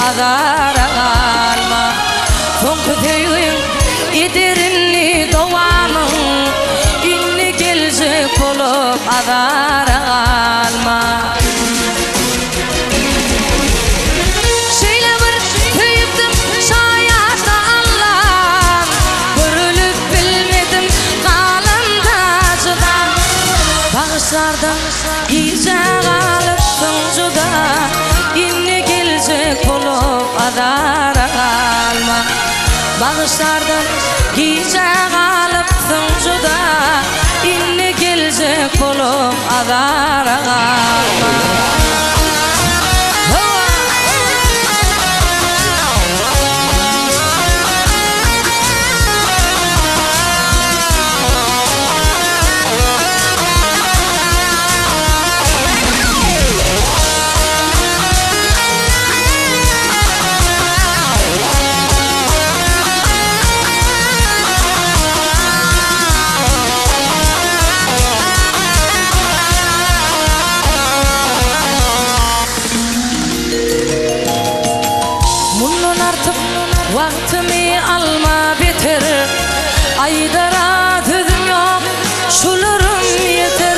adara kalma. Tonkuteyim idirinli doğanın, inni gelecek olup adara kalma. Şöyle bir tüyüptüm şayasta Allah'ım, görülüp bilmedim kalındacıdan. Bağışlardan iyice kalıptın juda, inni gelecek olup adara kalma. Bağışlardan iyice kalıptın juda, inni gelecek olup adara kalma. Vaktimi alma bitir, aydara tüzüm yok, şularım yeter.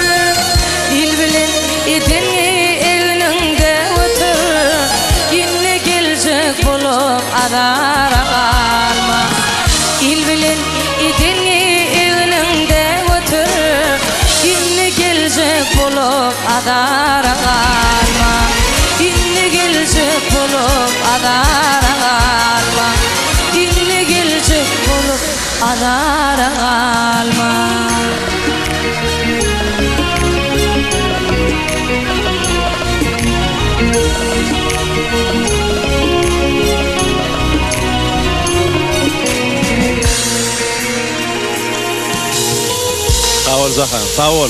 İl bilin idini evinde otur, inni gelecek bulup adara kalma. İl bilin idini evinde otur, inni gelecek bulup adara kalma. İnni gelecek bulup adara kalma. İnni gelecek bulup adara kalma. Sağ ol Zahan, sağ ol.